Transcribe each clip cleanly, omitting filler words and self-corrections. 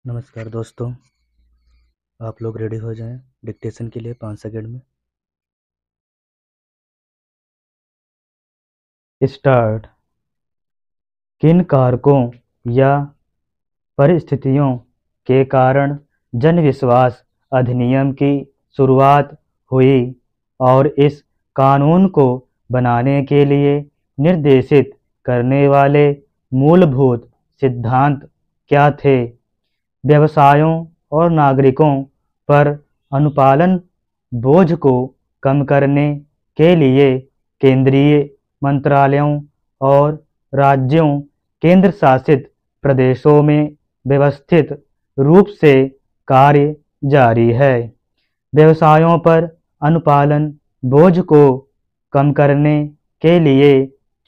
नमस्कार दोस्तों, आप लोग रेडी हो जाएं डिक्टेशन के लिए 5 सेकंड में। स्टार्ट। किन कारकों या परिस्थितियों के कारण जन विश्वास अधिनियम की शुरुआत हुई और इस कानून को बनाने के लिए निर्देशित करने वाले मूलभूत सिद्धांत क्या थे? व्यवसायों और नागरिकों पर अनुपालन बोझ को कम करने के लिए केंद्रीय मंत्रालयों और राज्यों केंद्र शासित प्रदेशों में व्यवस्थित रूप से कार्य जारी है। व्यवसायों पर अनुपालन बोझ को कम करने के लिए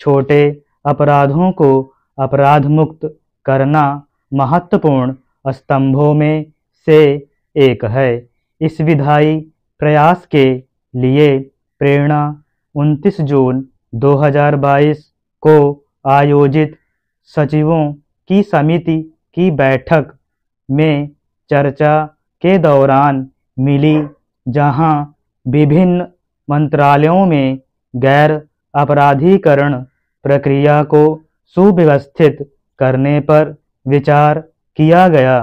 छोटे अपराधों को अपराध मुक्त करना महत्वपूर्ण स्तंभों में से एक है। इस विधायी प्रयास के लिए प्रेरणा 29 जून 2022 को आयोजित सचिवों की समिति की बैठक में चर्चा के दौरान मिली, जहां विभिन्न मंत्रालयों में गैर अपराधीकरण प्रक्रिया को सुव्यवस्थित करने पर विचार किया गया।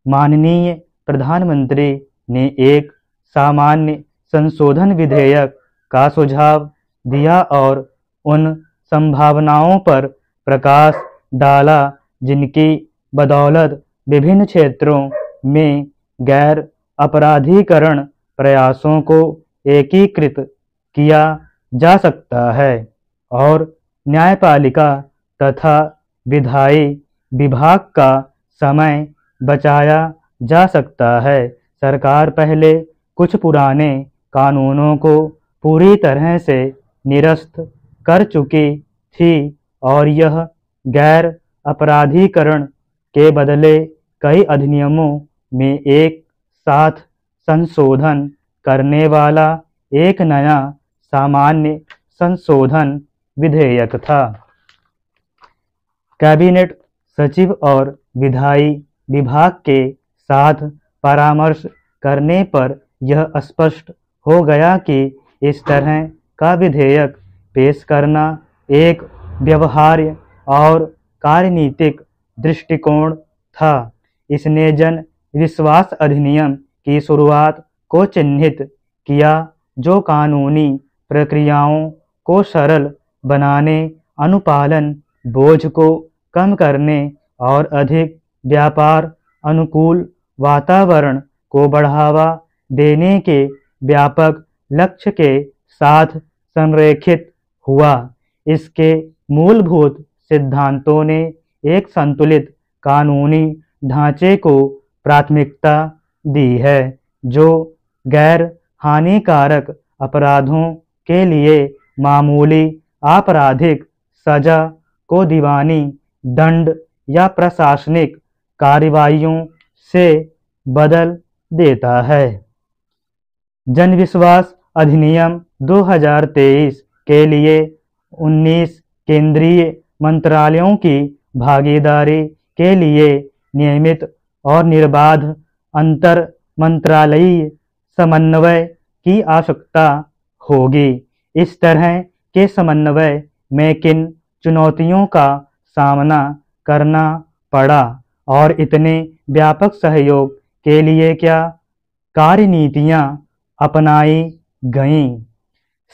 माननीय प्रधानमंत्री ने एक सामान्य संशोधन विधेयक का सुझाव दिया और उन संभावनाओं पर प्रकाश डाला जिनकी बदौलत विभिन्न क्षेत्रों में गैर अपराधीकरण प्रयासों को एकीकृत किया जा सकता है और न्यायपालिका तथा विधायी विभाग का समय बचाया जा सकता है। सरकार पहले कुछ पुराने कानूनों को पूरी तरह से निरस्त कर चुकी थी और यह गैर अपराधीकरण के बदले कई अधिनियमों में एक साथ संशोधन करने वाला एक नया सामान्य संशोधन विधेयक था। कैबिनेट सचिव और विधायी विभाग के साथ परामर्श करने पर यह स्पष्ट हो गया कि इस तरह का विधेयक पेश करना एक व्यवहार्य और कार्यनीतिक दृष्टिकोण था। इसने जन विश्वास अधिनियम की शुरुआत को चिन्हित किया, जो कानूनी प्रक्रियाओं को सरल बनाने, अनुपालन बोझ को कम करने और अधिक व्यापार अनुकूल वातावरण को बढ़ावा देने के व्यापक लक्ष्य के साथ संरेखित हुआ। इसके मूलभूत सिद्धांतों ने एक संतुलित कानूनी ढांचे को प्राथमिकता दी है, जो गैर हानिकारक अपराधों के लिए मामूली आपराधिक सजा को दीवानी दंड या प्रशासनिक कार्रवाइयों से बदल देता है। जनविश्वास अधिनियम 2023 के लिए 19 केंद्रीय मंत्रालयों की भागीदारी के लिए नियमित और निर्बाध अंतर मंत्रालयीय समन्वय की आवश्यकता होगी। इस तरह के समन्वय में किन चुनौतियों का सामना करना पड़ा और इतने व्यापक सहयोग के लिए क्या कार्यनीतियां अपनाई गईं?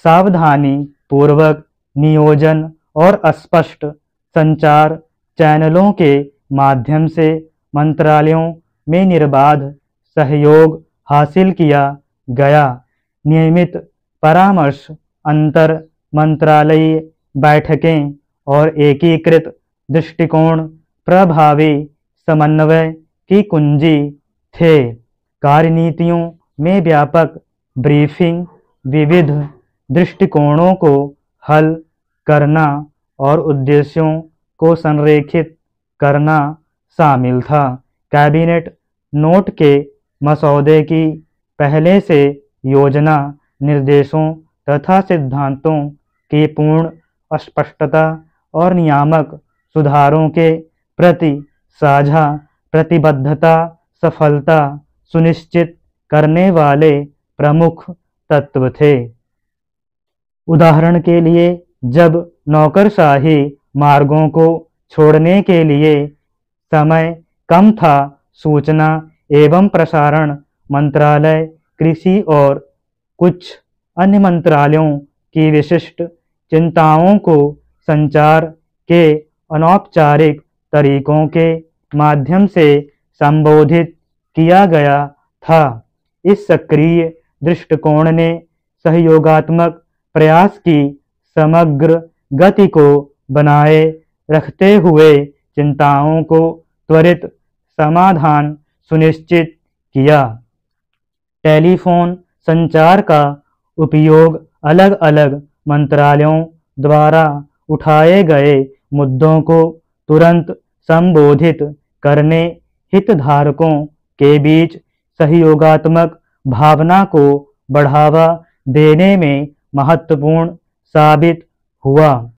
सावधानी पूर्वक नियोजन और स्पष्ट संचार चैनलों के माध्यम से मंत्रालयों में निर्बाध सहयोग हासिल किया गया। नियमित परामर्श, अंतर मंत्रालयीय बैठकें और एकीकृत दृष्टिकोण प्रभावी समन्वय की कुंजी थे। कार्यनीतियों में व्यापक ब्रीफिंग, विविध दृष्टिकोणों को हल करना और उद्देश्यों को संरेखित करना शामिल था। कैबिनेट नोट के मसौदे की पहले से योजना, निर्देशों तथा सिद्धांतों की पूर्ण स्पष्टता और नियामक सुधारों के प्रति साझा प्रतिबद्धता, सफलता सुनिश्चित करने वाले प्रमुख तत्व थे। उदाहरण के लिए, जब नौकरशाही मार्गों को छोड़ने के लिए समय कम था, सूचना एवं प्रसारण मंत्रालय, कृषि और कुछ अन्य मंत्रालयों की विशिष्ट चिंताओं को संचार के अनौपचारिक तरीकों के माध्यम से संबोधित किया गया था। इस सक्रिय दृष्टिकोण ने सहयोगात्मक प्रयास की समग्र गति को बनाए रखते हुए चिंताओं को त्वरित समाधान सुनिश्चित किया। टेलीफोन संचार का उपयोग अलग अलग मंत्रालयों द्वारा उठाए गए मुद्दों को तुरंत संबोधित करने, हितधारकों के बीच सहयोगात्मक भावना को बढ़ावा देने में महत्वपूर्ण साबित हुआ।